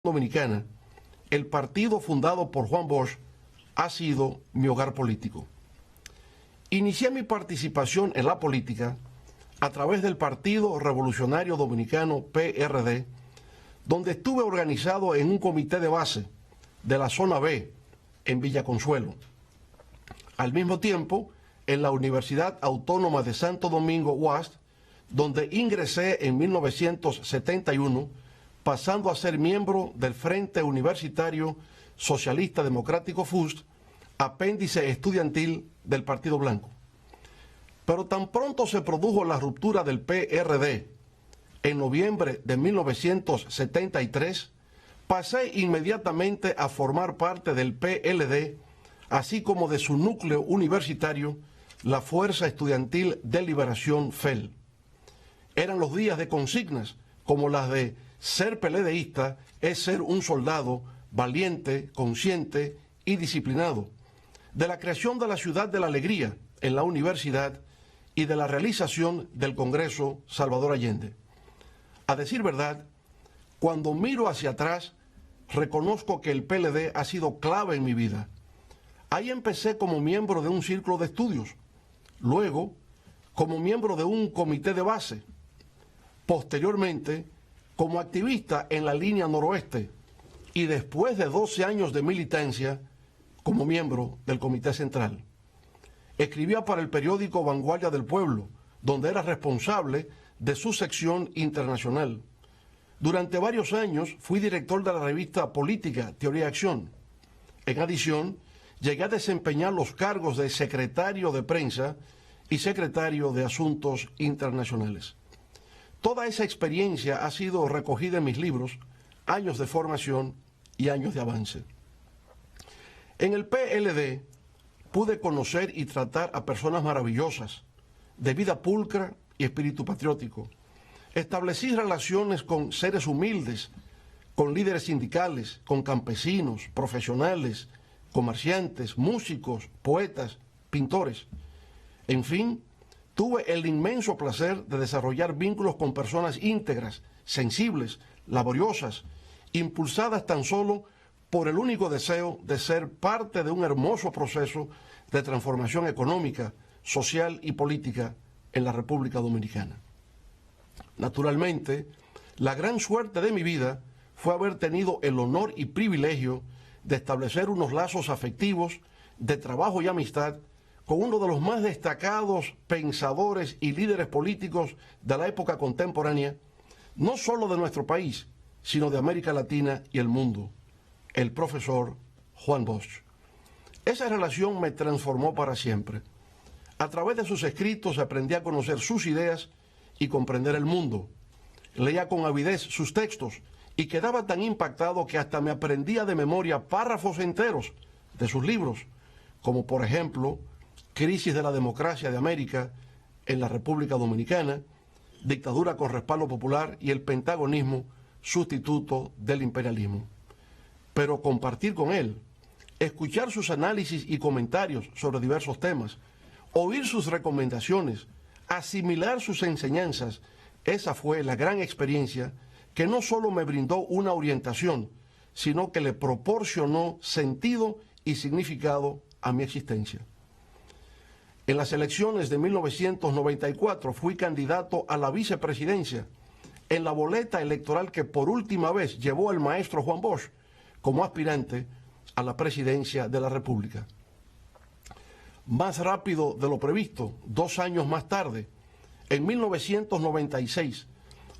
Dominicana, el partido fundado por Juan Bosch ha sido mi hogar político. Inicié mi participación en la política a través del Partido Revolucionario Dominicano, PRD, donde estuve organizado en un comité de base de la Zona B, en Villa Consuelo. Al mismo tiempo, en la Universidad Autónoma de Santo Domingo, UASD, donde ingresé en 1971, pasando a ser miembro del Frente Universitario Socialista Democrático FUST, apéndice estudiantil del Partido Blanco. Pero tan pronto se produjo la ruptura del PRD en noviembre de 1973, pasé inmediatamente a formar parte del PLD, así como de su núcleo universitario, la Fuerza Estudiantil de Liberación FEL. Eran los días de consignas como las de ser PLDista es ser un soldado valiente, consciente y disciplinado, de la creación de la Ciudad de la Alegría en la universidad y de la realización del Congreso Salvador Allende. A decir verdad, cuando miro hacia atrás, reconozco que el PLD ha sido clave en mi vida. Ahí empecé como miembro de un círculo de estudios, luego como miembro de un comité de base, posteriormente como activista en la línea noroeste y después de 12 años de militancia como miembro del Comité Central. Escribía para el periódico Vanguardia del Pueblo, donde era responsable de su sección internacional. Durante varios años fui director de la revista política Teoría y Acción. En adición, llegué a desempeñar los cargos de secretario de prensa y secretario de Asuntos Internacionales. Toda esa experiencia ha sido recogida en mis libros, Años de Formación y Años de Avance. En el PLD pude conocer y tratar a personas maravillosas, de vida pulcra y espíritu patriótico. Establecí relaciones con seres humildes, con líderes sindicales, con campesinos, profesionales, comerciantes, músicos, poetas, pintores. En fin, tuve el inmenso placer de desarrollar vínculos con personas íntegras, sensibles, laboriosas, impulsadas tan solo por el único deseo de ser parte de un hermoso proceso de transformación económica, social y política en la República Dominicana. Naturalmente, la gran suerte de mi vida fue haber tenido el honor y privilegio de establecer unos lazos afectivos de trabajo y amistad con uno de los más destacados pensadores y líderes políticos de la época contemporánea, no solo de nuestro país, sino de América Latina y el mundo, el profesor Juan Bosch. Esa relación me transformó para siempre. A través de sus escritos aprendí a conocer sus ideas y comprender el mundo. Leía con avidez sus textos y quedaba tan impactado que hasta me aprendía de memoria párrafos enteros de sus libros, como por ejemplo Crisis de la Democracia de América en la República Dominicana, Dictadura con respaldo popular y el pentagonismo sustituto del imperialismo. Pero compartir con él, escuchar sus análisis y comentarios sobre diversos temas, oír sus recomendaciones, asimilar sus enseñanzas, esa fue la gran experiencia que no solo me brindó una orientación, sino que le proporcionó sentido y significado a mi existencia. En las elecciones de 1994 fui candidato a la vicepresidencia en la boleta electoral que por última vez llevó el maestro Juan Bosch como aspirante a la presidencia de la República. Más rápido de lo previsto, 2 años más tarde, en 1996,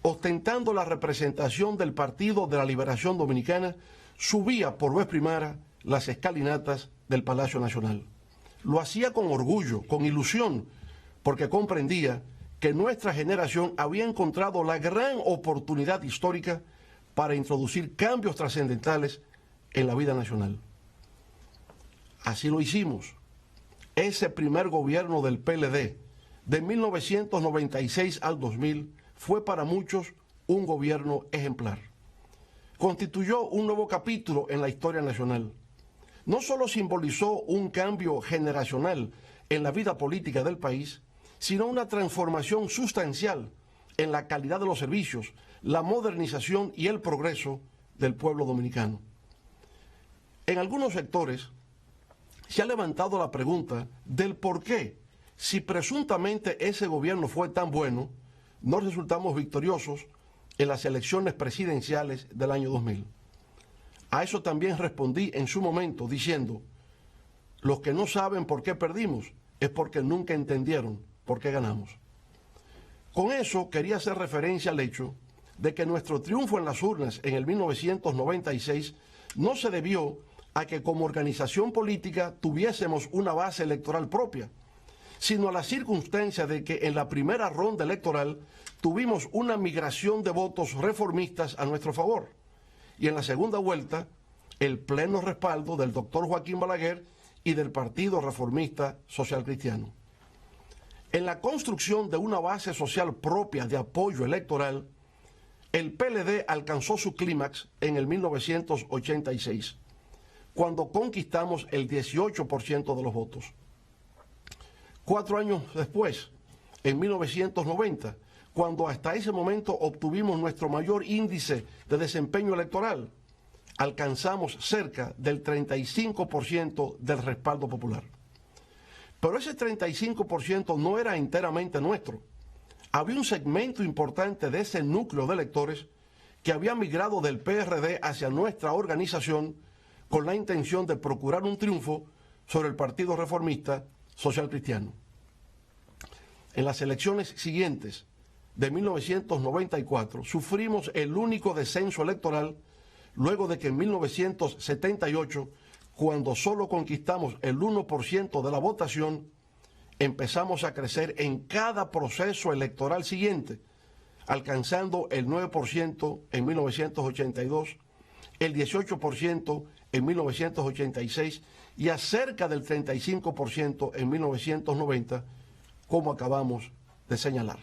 ostentando la representación del Partido de la Liberación Dominicana, subía por vez primera las escalinatas del Palacio Nacional. Lo hacía con orgullo, con ilusión, porque comprendía que nuestra generación había encontrado la gran oportunidad histórica para introducir cambios trascendentales en la vida nacional. Así lo hicimos. Ese primer gobierno del PLD, de 1996 al 2000, fue para muchos un gobierno ejemplar. Constituyó un nuevo capítulo en la historia nacional. No solo simbolizó un cambio generacional en la vida política del país, sino una transformación sustancial en la calidad de los servicios, la modernización y el progreso del pueblo dominicano. En algunos sectores se ha levantado la pregunta del por qué, si presuntamente ese gobierno fue tan bueno, no resultamos victoriosos en las elecciones presidenciales del año 2000. A eso también respondí en su momento diciendo, los que no saben por qué perdimos es porque nunca entendieron por qué ganamos. Con eso quería hacer referencia al hecho de que nuestro triunfo en las urnas en el 1996 no se debió a que como organización política tuviésemos una base electoral propia, sino a la circunstancia de que en la primera ronda electoral tuvimos una migración de votos reformistas a nuestro favor, y en la segunda vuelta el pleno respaldo del doctor Joaquín Balaguer y del Partido Reformista Social Cristiano. En la construcción de una base social propia de apoyo electoral, el PLD alcanzó su clímax en el 1986, cuando conquistamos el 18% de los votos. 4 años después, en 1990, cuando hasta ese momento obtuvimos nuestro mayor índice de desempeño electoral, alcanzamos cerca del 35% del respaldo popular. Pero ese 35% no era enteramente nuestro. Había un segmento importante de ese núcleo de electores que había migrado del PRD hacia nuestra organización con la intención de procurar un triunfo sobre el Partido Reformista Social Cristiano. En las elecciones siguientes de 1994 sufrimos el único descenso electoral luego de que en 1978, cuando solo conquistamos el 1% de la votación, empezamos a crecer en cada proceso electoral siguiente, alcanzando el 9% en 1982, el 18% en 1986 y a cerca del 35% en 1990, como acabamos de señalar.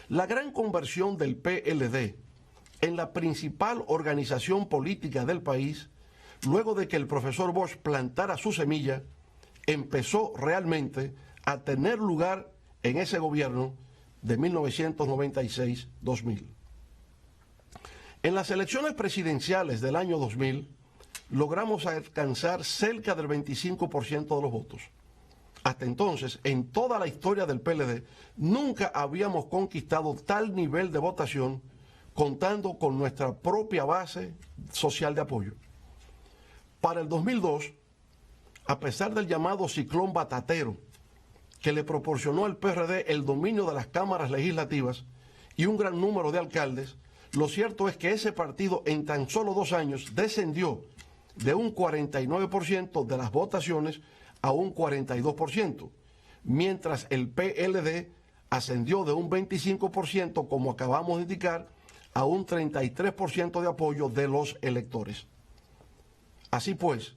La gran conversión del PLD en la principal organización política del país, luego de que el profesor Bosch plantara su semilla, empezó realmente a tener lugar en ese gobierno de 1996-2000. En las elecciones presidenciales del año 2000, logramos alcanzar cerca del 25% de los votos. Hasta entonces, en toda la historia del PLD, nunca habíamos conquistado tal nivel de votación contando con nuestra propia base social de apoyo. Para el 2002, a pesar del llamado ciclón batatero, que le proporcionó al PRD el dominio de las cámaras legislativas y un gran número de alcaldes, lo cierto es que ese partido en tan solo 2 años descendió de un 49% de las votaciones a un 42%, mientras el PLD ascendió de un 25%, como acabamos de indicar, a un 33% de apoyo de los electores. Así pues,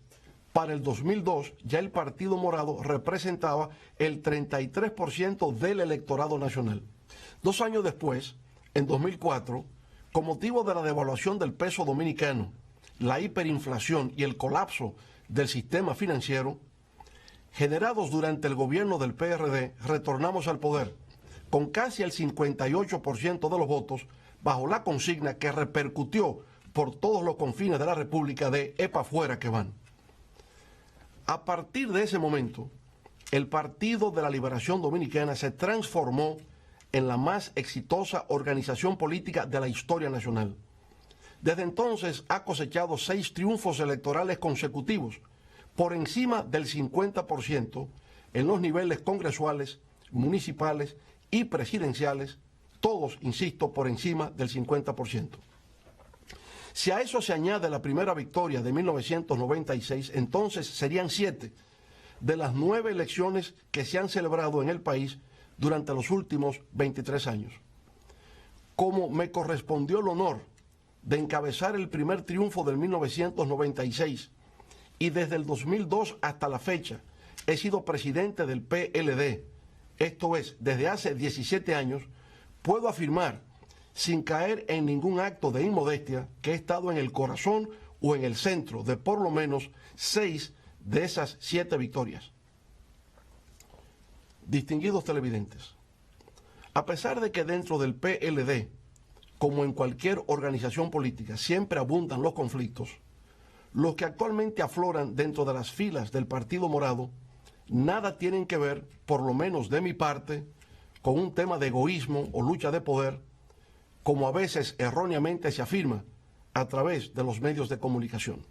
para el 2002 ya el Partido Morado representaba el 33% del electorado nacional. 2 años después, en 2004, con motivo de la devaluación del peso dominicano, la hiperinflación y el colapso del sistema financiero, generados durante el gobierno del PRD, retornamos al poder con casi el 58% de los votos, bajo la consigna que repercutió por todos los confines de la República de "epa fuera que van". A partir de ese momento, el Partido de la Liberación Dominicana se transformó en la más exitosa organización política de la historia nacional. Desde entonces ha cosechado 6 triunfos electorales consecutivos, por encima del 50% en los niveles congresuales, municipales y presidenciales, todos, insisto, por encima del 50%. Si a eso se añade la primera victoria de 1996, entonces serían 7 de las 9 elecciones que se han celebrado en el país durante los últimos 23 años. Como me correspondió el honor de encabezar el primer triunfo del 1996 y desde el 2002 hasta la fecha he sido presidente del PLD, esto es, desde hace 17 años, puedo afirmar, sin caer en ningún acto de inmodestia, que he estado en el corazón o en el centro de por lo menos 6 de esas 7 victorias. Distinguidos televidentes, a pesar de que dentro del PLD como en cualquier organización política, siempre abundan los conflictos, los que actualmente afloran dentro de las filas del Partido Morado nada tienen que ver, por lo menos de mi parte, con un tema de egoísmo o lucha de poder, como a veces erróneamente se afirma a través de los medios de comunicación.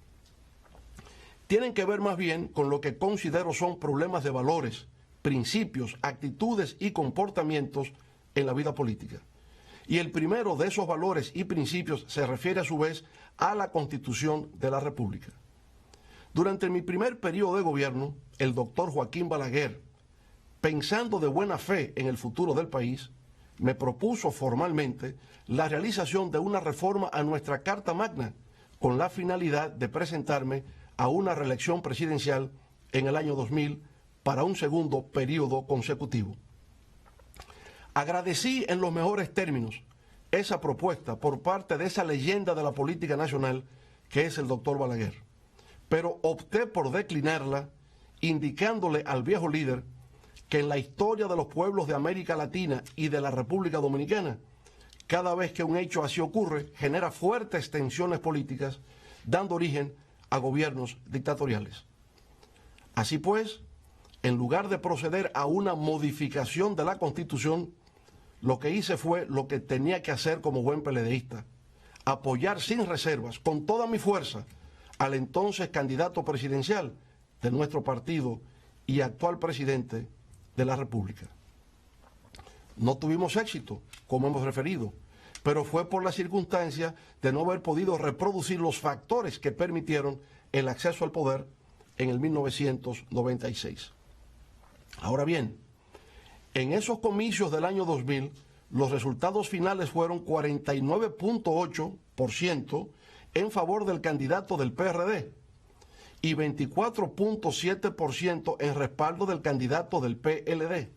Tienen que ver más bien con lo que considero son problemas de valores, principios, actitudes y comportamientos en la vida política. Y el primero de esos valores y principios se refiere a su vez a la Constitución de la República. Durante mi primer periodo de gobierno, el doctor Joaquín Balaguer, pensando de buena fe en el futuro del país, me propuso formalmente la realización de una reforma a nuestra Carta Magna con la finalidad de presentarme a una reelección presidencial en el año 2000 para un segundo periodo consecutivo. Agradecí en los mejores términos esa propuesta por parte de esa leyenda de la política nacional que es el doctor Balaguer, pero opté por declinarla indicándole al viejo líder que en la historia de los pueblos de América Latina y de la República Dominicana, cada vez que un hecho así ocurre, genera fuertes tensiones políticas, dando origen a gobiernos dictatoriales. Así pues, en lugar de proceder a una modificación de la Constitución, lo que hice fue lo que tenía que hacer como buen peledeísta: apoyar sin reservas, con toda mi fuerza, al entonces candidato presidencial de nuestro partido y actual presidente de la República. No tuvimos éxito, como hemos referido, pero fue por la circunstancia de no haber podido reproducir los factores que permitieron el acceso al poder en el 1996. Ahora bien, en esos comicios del año 2000, los resultados finales fueron 49.8% en favor del candidato del PRD y 24.7% en respaldo del candidato del PLD.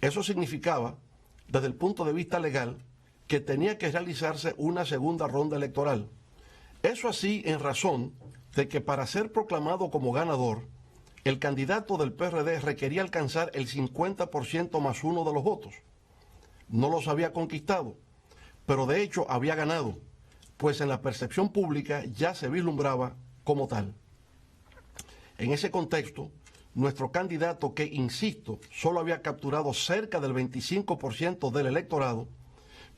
Eso significaba, desde el punto de vista legal, que tenía que realizarse una segunda ronda electoral. Eso así en razón de que para ser proclamado como ganador, el candidato del PRD requería alcanzar el 50% más uno de los votos. No los había conquistado, pero de hecho había ganado, pues en la percepción pública ya se vislumbraba como tal. En ese contexto, nuestro candidato, que, insisto, solo había capturado cerca del 25% del electorado,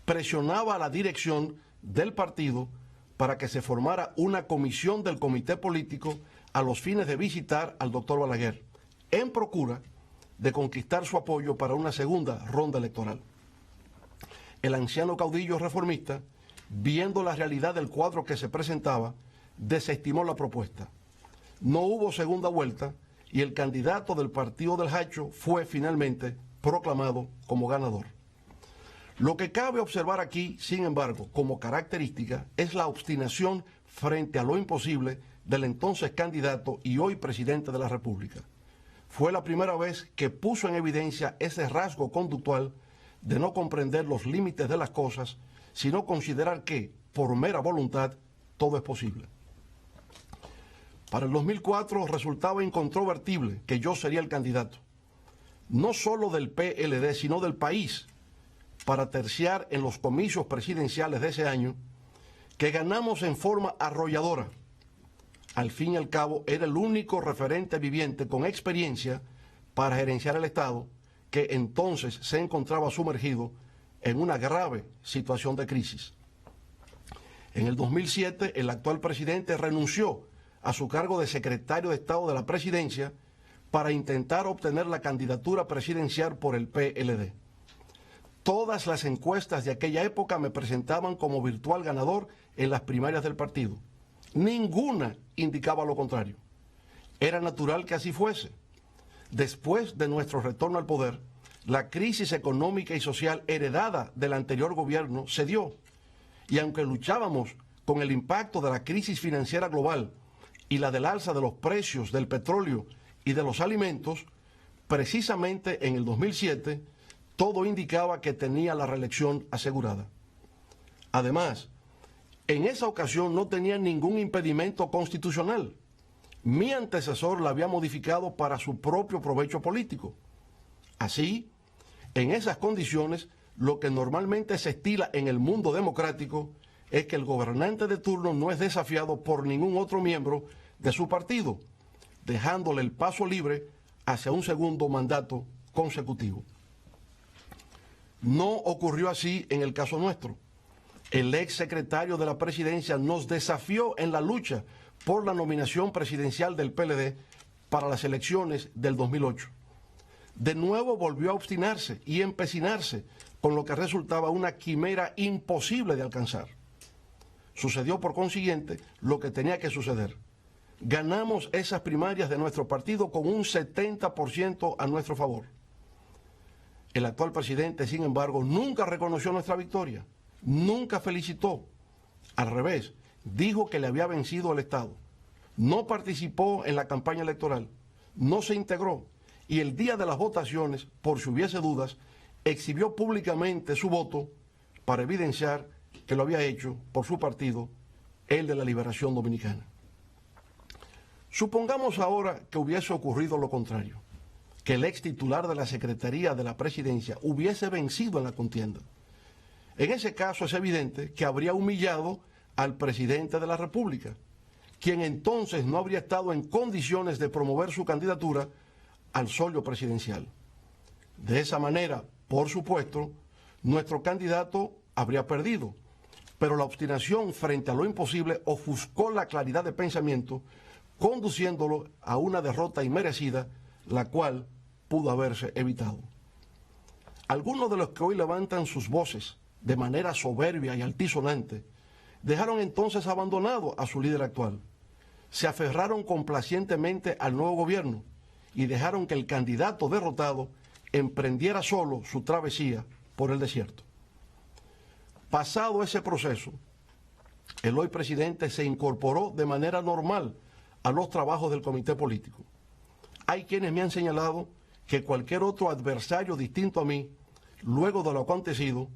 presionaba a la dirección del partido para que se formara una comisión del comité político a los fines de visitar al doctor Balaguer, en procura de conquistar su apoyo para una segunda ronda electoral. El anciano caudillo reformista, viendo la realidad del cuadro que se presentaba, desestimó la propuesta. No hubo segunda vuelta y el candidato del partido del Hacho fue finalmente proclamado como ganador. Lo que cabe observar aquí, sin embargo, como característica, es la obstinación frente a lo imposible del entonces candidato y hoy presidente de la República. Fue la primera vez que puso en evidencia ese rasgo conductual de no comprender los límites de las cosas, sino considerar que, por mera voluntad, todo es posible. Para el 2004 resultaba incontrovertible que yo sería el candidato, no solo del PLD, sino del país, para terciar en los comicios presidenciales de ese año, que ganamos en forma arrolladora. Al fin y al cabo, era el único referente viviente con experiencia para gerenciar el Estado, que entonces se encontraba sumergido en una grave situación de crisis. En el 2007, el actual presidente renunció a su cargo de secretario de Estado de la Presidencia para intentar obtener la candidatura presidencial por el PLD. Todas las encuestas de aquella época me presentaban como virtual ganador en las primarias del partido. Ninguna indicaba lo contrario. Era natural que así fuese. Después de nuestro retorno al poder, la crisis económica y social heredada del anterior gobierno se dio. Y aunque luchábamos con el impacto de la crisis financiera global y la del alza de los precios del petróleo y de los alimentos, precisamente en el 2007, todo indicaba que tenía la reelección asegurada. Además, en esa ocasión no tenía ningún impedimento constitucional. Mi antecesor la había modificado para su propio provecho político. Así, en esas condiciones, lo que normalmente se estila en el mundo democrático es que el gobernante de turno no es desafiado por ningún otro miembro de su partido, dejándole el paso libre hacia un segundo mandato consecutivo. No ocurrió así en el caso nuestro. El ex secretario de la presidencia nos desafió en la lucha por la nominación presidencial del PLD para las elecciones del 2008. De nuevo volvió a obstinarse y empecinarse, con lo que resultaba una quimera imposible de alcanzar. Sucedió por consiguiente lo que tenía que suceder. Ganamos esas primarias de nuestro partido con un 70% a nuestro favor. El actual presidente, sin embargo, nunca reconoció nuestra victoria, nunca felicitó. Al revés, dijo que le había vencido el Estado. No participó en la campaña electoral, no se integró y el día de las votaciones, por si hubiese dudas, exhibió públicamente su voto para evidenciar que lo había hecho por su partido, el de la Liberación Dominicana. Supongamos ahora que hubiese ocurrido lo contrario, que el ex titular de la Secretaría de la Presidencia hubiese vencido en la contienda. En ese caso es evidente que habría humillado al presidente de la República, quien entonces no habría estado en condiciones de promover su candidatura al solio presidencial. De esa manera, por supuesto, nuestro candidato habría perdido, pero la obstinación frente a lo imposible ofuscó la claridad de pensamiento, conduciéndolo a una derrota inmerecida, la cual pudo haberse evitado. Algunos de los que hoy levantan sus voces de manera soberbia y altisonante dejaron entonces abandonado a su líder actual. Se aferraron complacientemente al nuevo gobierno y dejaron que el candidato derrotado emprendiera solo su travesía por el desierto. Pasado ese proceso, el hoy presidente se incorporó de manera normal a los trabajos del comité político. Hay quienes me han señalado que cualquier otro adversario distinto a mí, luego de lo acontecido,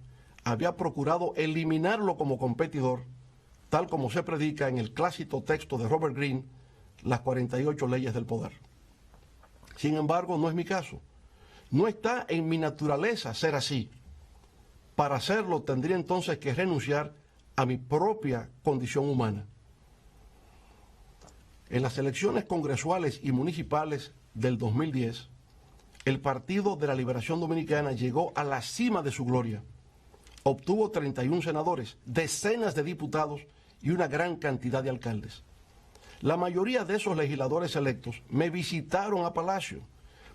había procurado eliminarlo como competidor, tal como se predica en el clásico texto de Robert Greene, Las 48 leyes del poder. Sin embargo, no es mi caso. No está en mi naturaleza ser así. Para hacerlo tendría entonces que renunciar a mi propia condición humana. En las elecciones congresuales y municipales del 2010, el Partido de la Liberación Dominicana llegó a la cima de su gloria. Obtuvo 31 senadores, decenas de diputados y una gran cantidad de alcaldes. La mayoría de esos legisladores electos me visitaron a Palacio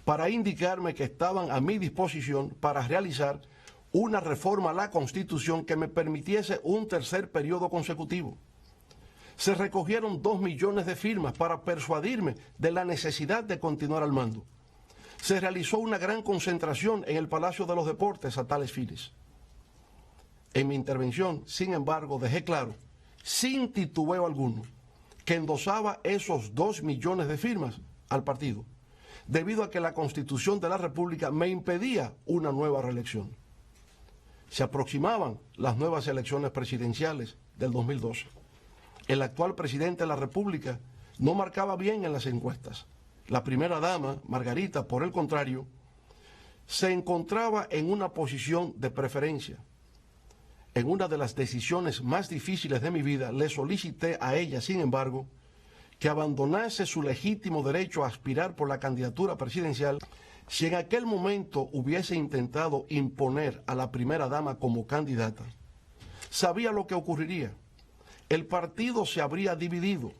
para indicarme que estaban a mi disposición para realizar una reforma a la Constitución que me permitiese un tercer periodo consecutivo. Se recogieron 2 millones de firmas para persuadirme de la necesidad de continuar al mando. Se realizó una gran concentración en el Palacio de los Deportes a tales fines. En mi intervención, sin embargo, dejé claro, sin titubeo alguno, que endosaba esos 2 millones de firmas al partido, debido a que la Constitución de la República me impedía una nueva reelección. Se aproximaban las nuevas elecciones presidenciales del 2012. El actual presidente de la República no marcaba bien en las encuestas. La primera dama, Margarita, por el contrario, se encontraba en una posición de preferencia. En una de las decisiones más difíciles de mi vida, le solicité a ella, sin embargo, que abandonase su legítimo derecho a aspirar por la candidatura presidencial si en aquel momento hubiese intentado imponer a la primera dama como candidata. Sabía lo que ocurriría. El partido se habría dividido,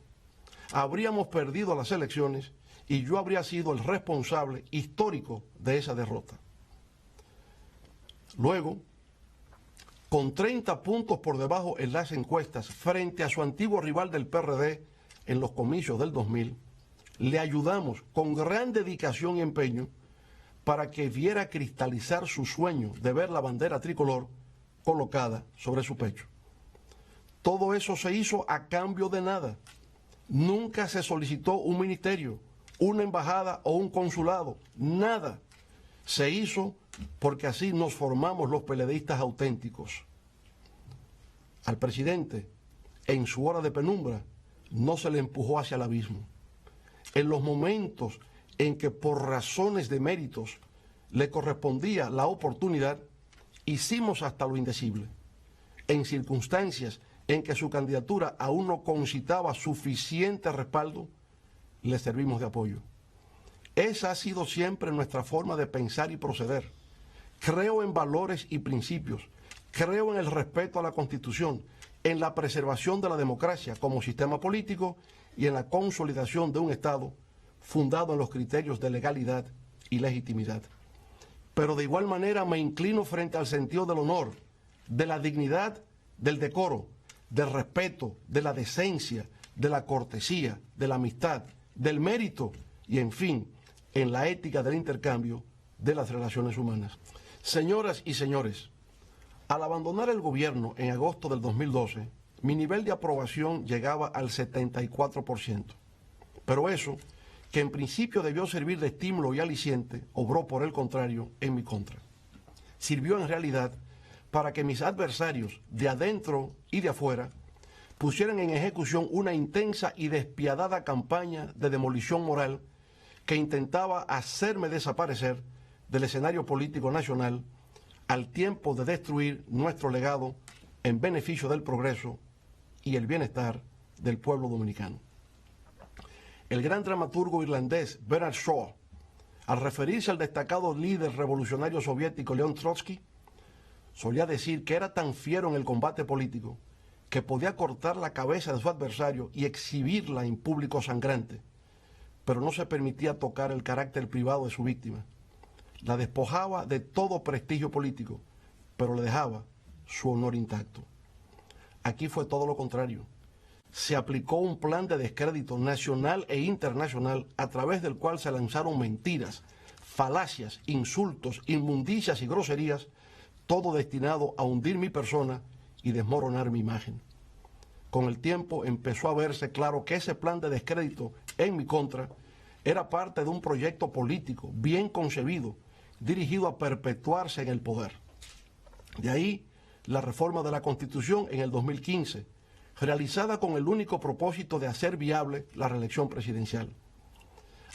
habríamos perdido las elecciones y yo habría sido el responsable histórico de esa derrota. Luego, con 30 puntos por debajo en las encuestas frente a su antiguo rival del PRD en los comicios del 2000, le ayudamos con gran dedicación y empeño para que viera cristalizar su sueño de ver la bandera tricolor colocada sobre su pecho. Todo eso se hizo a cambio de nada. Nunca se solicitó un ministerio, una embajada o un consulado, nada. Se hizo porque así nos formamos los PLDistas auténticos. Al presidente, en su hora de penumbra, no se le empujó hacia el abismo. En los momentos en que por razones de méritos le correspondía la oportunidad, hicimos hasta lo indecible, en circunstancias en que su candidatura aún no concitaba suficiente respaldo, le servimos de apoyo. Esa ha sido siempre nuestra forma de pensar y proceder. Creo en valores y principios, creo en el respeto a la Constitución, en la preservación de la democracia como sistema político y en la consolidación de un Estado fundado en los criterios de legalidad y legitimidad. Pero de igual manera me inclino frente al sentido del honor, de la dignidad, del decoro, del respeto, de la decencia, de la cortesía, de la amistad, del mérito y, en fin, en la ética del intercambio de las relaciones humanas. Señoras y señores, al abandonar el gobierno en agosto del 2012, mi nivel de aprobación llegaba al 74%. Pero eso, que en principio debió servir de estímulo y aliciente, obró por el contrario en mi contra. Sirvió en realidad para que mis adversarios de adentro y de afuera pusieran en ejecución una intensa y despiadada campaña de demolición moral que intentaba hacerme desaparecer del escenario político nacional al tiempo de destruir nuestro legado en beneficio del progreso y el bienestar del pueblo dominicano. El gran dramaturgo irlandés Bernard Shaw, al referirse al destacado líder revolucionario soviético León Trotsky, solía decir que era tan fiero en el combate político que podía cortar la cabeza de su adversario y exhibirla en público sangrante, pero no se permitía tocar el carácter privado de su víctima. La despojaba de todo prestigio político, pero le dejaba su honor intacto. Aquí fue todo lo contrario. Se aplicó un plan de descrédito nacional e internacional a través del cual se lanzaron mentiras, falacias, insultos, inmundicias y groserías, todo destinado a hundir mi persona y desmoronar mi imagen. Con el tiempo empezó a verse claro que ese plan de descrédito en mi contra era parte de un proyecto político bien concebido, dirigido a perpetuarse en el poder. De ahí la reforma de la Constitución en el 2015, realizada con el único propósito de hacer viable la reelección presidencial.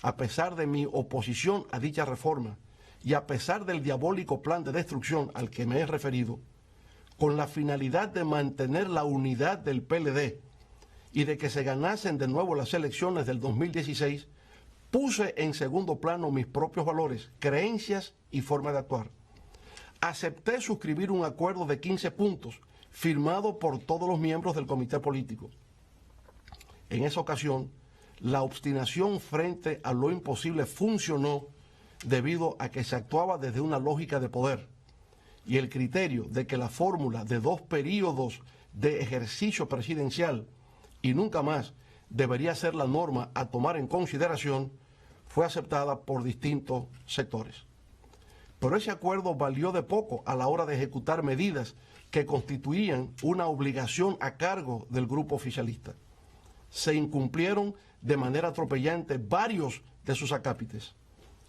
A pesar de mi oposición a dicha reforma y a pesar del diabólico plan de destrucción al que me he referido, con la finalidad de mantener la unidad del PLD y de que se ganasen de nuevo las elecciones del 2016, puse en segundo plano mis propios valores, creencias y forma de actuar. Acepté suscribir un acuerdo de 15 puntos, firmado por todos los miembros del comité político. En esa ocasión, la obstinación frente a lo imposible funcionó debido a que se actuaba desde una lógica de poder y el criterio de que la fórmula de 2 períodos de ejercicio presidencial y nunca más debería ser la norma a tomar en consideración fue aceptada por distintos sectores. Pero ese acuerdo valió de poco a la hora de ejecutar medidas que constituían una obligación a cargo del grupo oficialista. Se incumplieron de manera atropellante varios de sus acápites,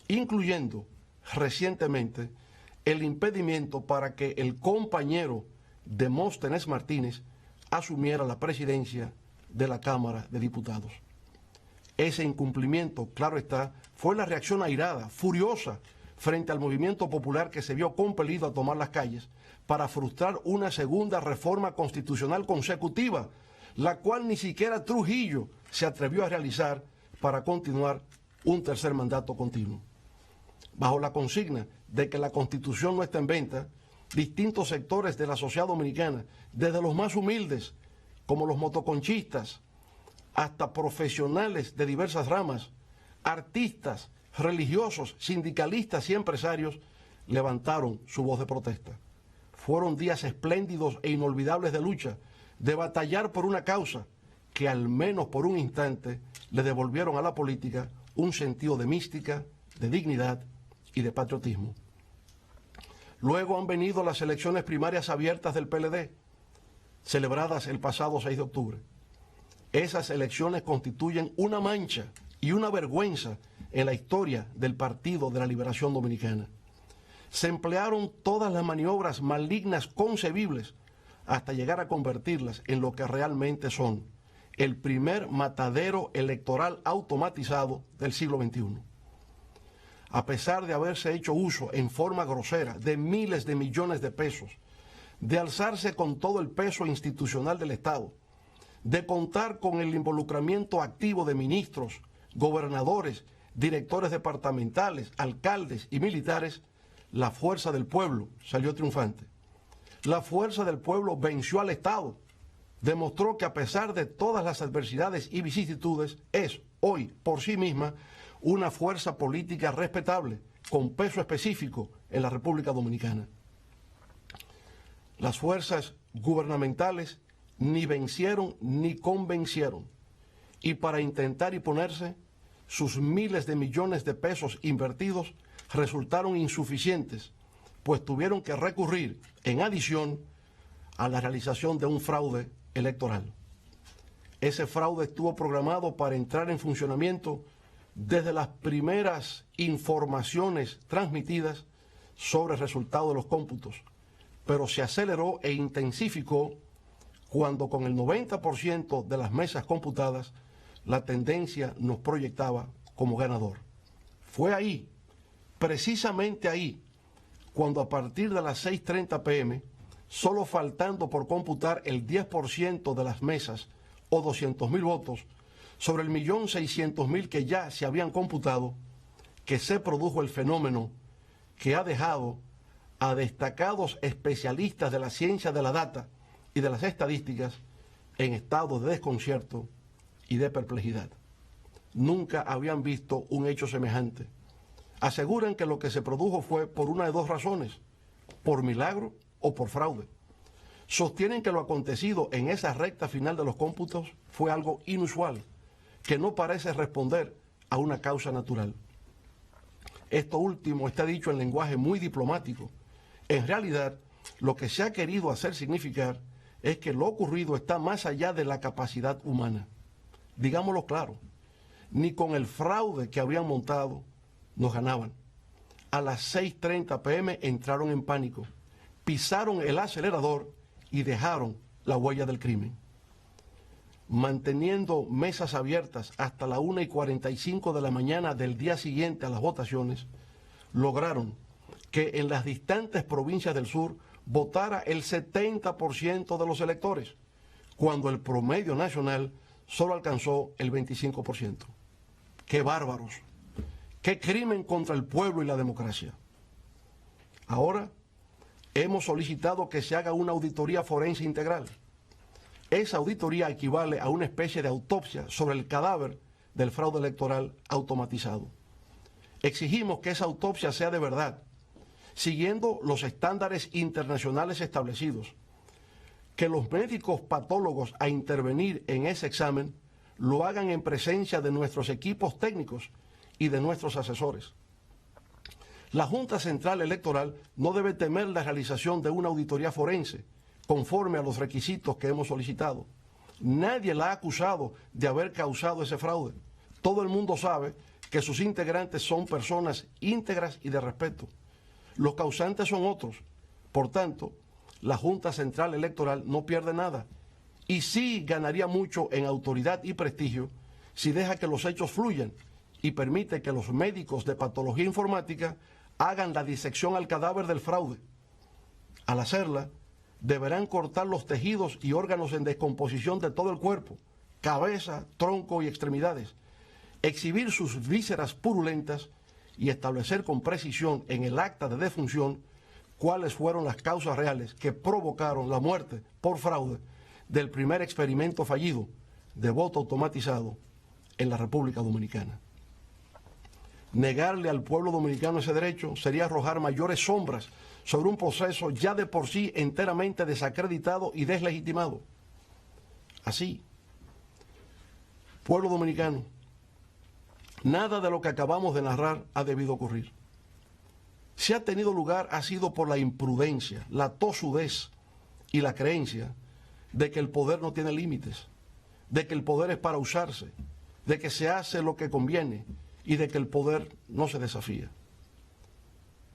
incluyendo recientemente el impedimento para que el compañero Demóstenes Martínez asumiera la presidencia de la Cámara de Diputados. Ese incumplimiento, claro está, fue la reacción airada, furiosa, frente al movimiento popular que se vio compelido a tomar las calles para frustrar una segunda reforma constitucional consecutiva, la cual ni siquiera Trujillo se atrevió a realizar para continuar un tercer mandato continuo. Bajo la consigna de que la Constitución no está en venta, distintos sectores de la sociedad dominicana, desde los más humildes, como los motoconchistas, hasta profesionales de diversas ramas, artistas, religiosos, sindicalistas y empresarios, levantaron su voz de protesta. Fueron días espléndidos e inolvidables de lucha, de batallar por una causa que al menos por un instante le devolvieron a la política un sentido de mística, de dignidad y de patriotismo. Luego han venido las elecciones primarias abiertas del PLD, celebradas el pasado 6 de octubre. Esas elecciones constituyen una mancha y una vergüenza en la historia del Partido de la Liberación Dominicana. Se emplearon todas las maniobras malignas concebibles hasta llegar a convertirlas en lo que realmente son, el primer matadero electoral automatizado del siglo XXI. a pesar de haberse hecho uso en forma grosera de miles de millones de pesos, de alzarse con todo el peso institucional del Estado, de contar con el involucramiento activo de ministros, gobernadores, directores departamentales, alcaldes y militares, la fuerza del pueblo salió triunfante. La fuerza del pueblo venció al Estado, demostró que a pesar de todas las adversidades y vicisitudes, es hoy por sí misma una fuerza política respetable, con peso específico en la República Dominicana. Las fuerzas gubernamentales ni vencieron ni convencieron, y para intentar imponerse, sus miles de millones de pesos invertidos resultaron insuficientes, pues tuvieron que recurrir, en adición, a la realización de un fraude electoral. Ese fraude estuvo programado para entrar en funcionamiento desde las primeras informaciones transmitidas sobre el resultado de los cómputos, pero se aceleró e intensificó cuando con el 90% de las mesas computadas la tendencia nos proyectaba como ganador. Fue ahí, precisamente ahí, cuando a partir de las 6:30 p.m., solo faltando por computar el 10% de las mesas o 200.000 votos sobre el 1.600.000 que ya se habían computado, que se produjo el fenómeno que ha dejado a destacados especialistas de la ciencia de la data y de las estadísticas en estado de desconcierto y de perplejidad. Nunca habían visto un hecho semejante. Aseguran que lo que se produjo fue por una de dos razones, por milagro o por fraude. Sostienen que lo acontecido en esa recta final de los cómputos fue algo inusual, que no parece responder a una causa natural. Esto último está dicho en lenguaje muy diplomático. En realidad, lo que se ha querido hacer significar es que lo ocurrido está más allá de la capacidad humana. Digámoslo claro, ni con el fraude que habían montado nos ganaban. A las 6:30 p.m. entraron en pánico, pisaron el acelerador y dejaron la huella del crimen. Manteniendo mesas abiertas hasta la 1:45 de la mañana del día siguiente a las votaciones, lograron que en las distantes provincias del sur votara el 70% de los electores, cuando el promedio nacional solo alcanzó el 25%. ¡Qué bárbaros! ¡Qué crimen contra el pueblo y la democracia! Ahora hemos solicitado que se haga una auditoría forense integral. Esa auditoría equivale a una especie de autopsia sobre el cadáver del fraude electoral automatizado. Exigimos que esa autopsia sea de verdad, siguiendo los estándares internacionales establecidos, que los médicos patólogos a intervenir en ese examen lo hagan en presencia de nuestros equipos técnicos y de nuestros asesores. La Junta Central Electoral no debe temer la realización de una auditoría forense, conforme a los requisitos que hemos solicitado. Nadie la ha acusado de haber causado ese fraude. Todo el mundo sabe que sus integrantes son personas íntegras y de respeto. Los causantes son otros. Por tanto, la Junta Central Electoral no pierde nada y sí ganaría mucho en autoridad y prestigio si deja que los hechos fluyan y permite que los médicos de patología informática hagan la disección al cadáver del fraude. Al hacerla, deberán cortar los tejidos y órganos en descomposición de todo el cuerpo, cabeza, tronco y extremidades, exhibir sus vísceras purulentas y establecer con precisión en el acta de defunción cuáles fueron las causas reales que provocaron la muerte por fraude del primer experimento fallido de voto automatizado en la República Dominicana. Negarle al pueblo dominicano ese derecho sería arrojar mayores sombras sobre un proceso ya de por sí enteramente desacreditado y deslegitimado. Así, pueblo dominicano, nada de lo que acabamos de narrar ha debido ocurrir. Si ha tenido lugar ha sido por la imprudencia, la tosudez y la creencia de que el poder no tiene límites, de que el poder es para usarse, de que se hace lo que conviene y de que el poder no se desafía.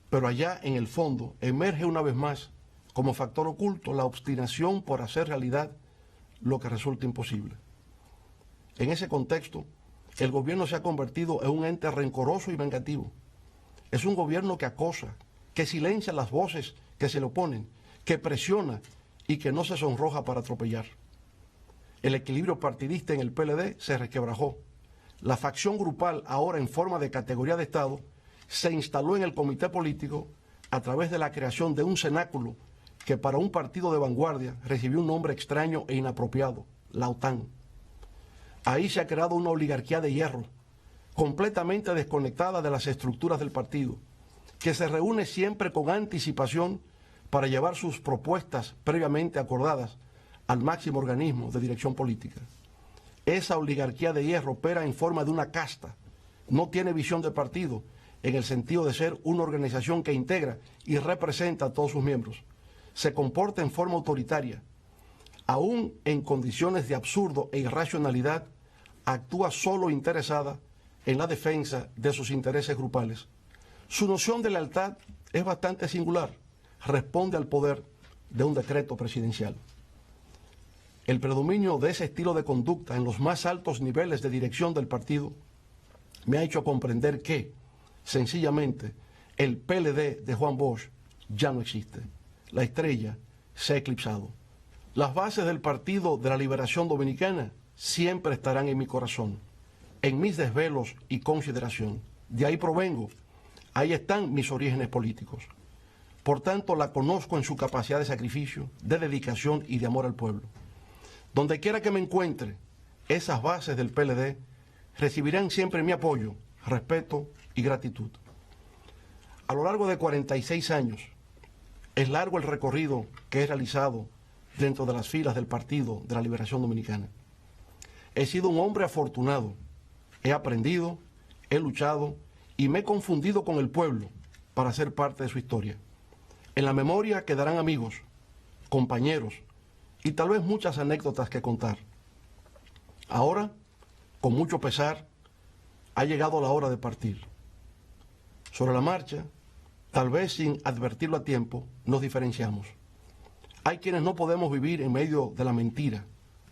Pero allá en el fondo emerge una vez más como factor oculto la obstinación por hacer realidad lo que resulta imposible. En ese contexto, el gobierno se ha convertido en un ente rencoroso y vengativo. es un gobierno que acosa, que silencia las voces que se le oponen, que presiona y que no se sonroja para atropellar. El equilibrio partidista en el PLD se resquebrajó. La facción grupal, ahora en forma de categoría de Estado, se instaló en el comité político a través de la creación de un cenáculo que para un partido de vanguardia recibió un nombre extraño e inapropiado, la OTAN. Ahí se ha creado una oligarquía de hierro, completamente desconectada de las estructuras del partido, que se reúne siempre con anticipación para llevar sus propuestas previamente acordadas al máximo organismo de dirección política. Esa oligarquía de hierro opera en forma de una casta, no tiene visión de partido, en el sentido de ser una organización que integra y representa a todos sus miembros. Se comporta en forma autoritaria. Aún en condiciones de absurdo e irracionalidad, actúa solo interesada en la defensa de sus intereses grupales. Su noción de lealtad es bastante singular. Responde al poder de un decreto presidencial. El predominio de ese estilo de conducta en los más altos niveles de dirección del partido me ha hecho comprender que, sencillamente, el PLD de Juan Bosch ya no existe. La estrella se ha eclipsado. Las bases del Partido de la Liberación Dominicana siempre estarán en mi corazón, en mis desvelos y consideración. De ahí provengo, ahí están mis orígenes políticos. Por tanto, la conozco en su capacidad de sacrificio, de dedicación y de amor al pueblo. Donde quiera que me encuentre, esas bases del PLD recibirán siempre mi apoyo, respeto y gratitud. A lo largo de 46 años, es largo el recorrido que he realizado dentro de las filas del Partido de la Liberación Dominicana. He sido un hombre afortunado, he aprendido, he luchado y me he confundido con el pueblo para ser parte de su historia. En la memoria quedarán amigos, compañeros y tal vez muchas anécdotas que contar. Ahora, con mucho pesar, ha llegado la hora de partir. Sobre la marcha, tal vez sin advertirlo a tiempo, nos diferenciamos. Hay quienes no podemos vivir en medio de la mentira,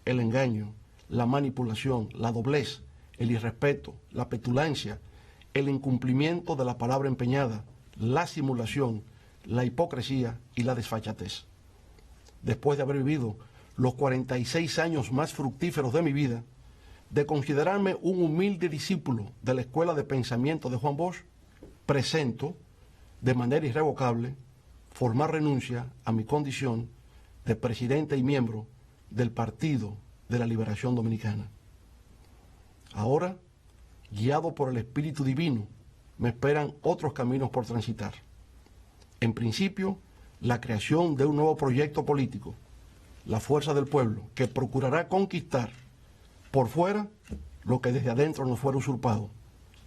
el engaño, la manipulación, la doblez, el irrespeto, la petulancia, el incumplimiento de la palabra empeñada, la simulación, la hipocresía y la desfachatez. Después de haber vivido los 46 años más fructíferos de mi vida, de considerarme un humilde discípulo de la Escuela de Pensamiento de Juan Bosch, presento, de manera irrevocable, formar renuncia a mi condición de presidente y miembro del Partido de la Liberación Dominicana. Ahora, guiado por el Espíritu Divino, me esperan otros caminos por transitar. En principio, la creación de un nuevo proyecto político, la fuerza del pueblo, que procurará conquistar por fuera lo que desde adentro nos fuera usurpado,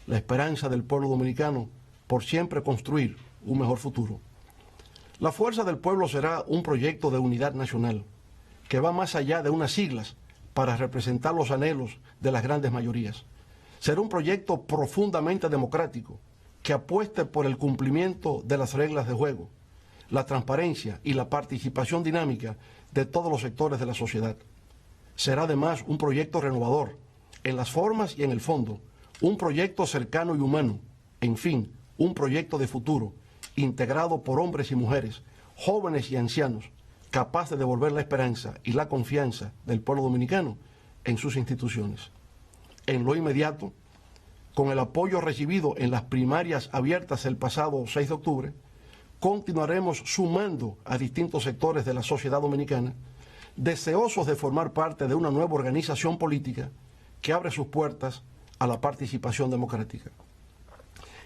la esperanza del pueblo dominicano por siempre construir un mejor futuro. La fuerza del pueblo será un proyecto de unidad nacional que va más allá de unas siglas para representar los anhelos de las grandes mayorías. Será un proyecto profundamente democrático que apueste por el cumplimiento de las reglas de juego, la transparencia y la participación dinámica de todos los sectores de la sociedad. Será además un proyecto renovador en las formas y en el fondo, un proyecto cercano y humano, en fin, un proyecto de futuro, integrado por hombres y mujeres, jóvenes y ancianos, capaz de devolver la esperanza y la confianza del pueblo dominicano en sus instituciones. En lo inmediato, con el apoyo recibido en las primarias abiertas el pasado 6 de octubre, continuaremos sumando a distintos sectores de la sociedad dominicana, deseosos de formar parte de una nueva organización política que abre sus puertas a la participación democrática.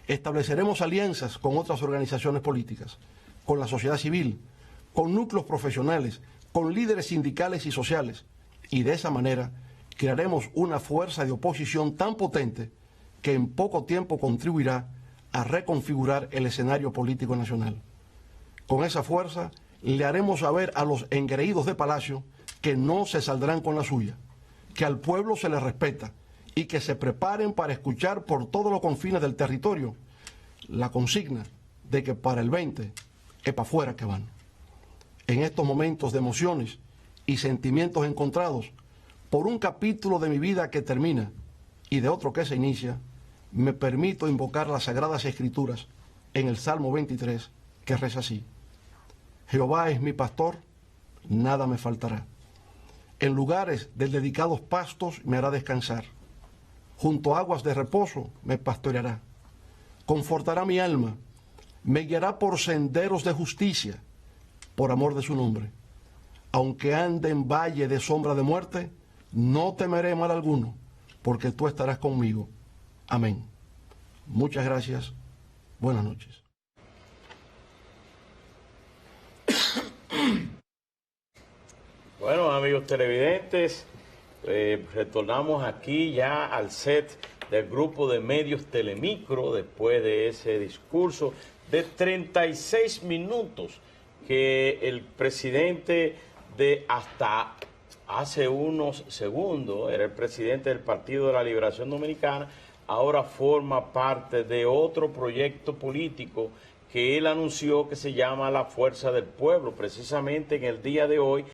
Estableceremos alianzas con otras organizaciones políticas, con la sociedad civil, con núcleos profesionales, con líderes sindicales y sociales, y de esa manera crearemos una fuerza de oposición tan potente que en poco tiempo contribuirá a reconfigurar el escenario político nacional. Con esa fuerza le haremos saber a los engreídos de Palacio que no se saldrán con la suya, que al pueblo se le respeta y que se preparen para escuchar por todos los confines del territorio la consigna de que para el 20 es para afuera que van. En estos momentos de emociones y sentimientos encontrados, por un capítulo de mi vida que termina y de otro que se inicia, me permito invocar las Sagradas Escrituras en el Salmo 23, que reza así: Jehová es mi pastor, nada me faltará. En lugares de dedicados pastos me hará descansar. Junto a aguas de reposo me pastoreará. Confortará mi alma. Me guiará por senderos de justicia, por amor de su nombre. Aunque ande en valle de sombra de muerte, no temeré mal alguno, porque tú estarás conmigo. Amén. Muchas gracias. Buenas noches. Bueno, amigos televidentes, retornamos aquí ya al set del grupo de medios Telemicro después de ese discurso de 36 minutos que el presidente de hasta hace unos segundos era el presidente del Partido de la Liberación Dominicana, ahora forma parte de otro proyecto político que él anunció que se llama La Fuerza del Pueblo. Precisamente en el día de hoy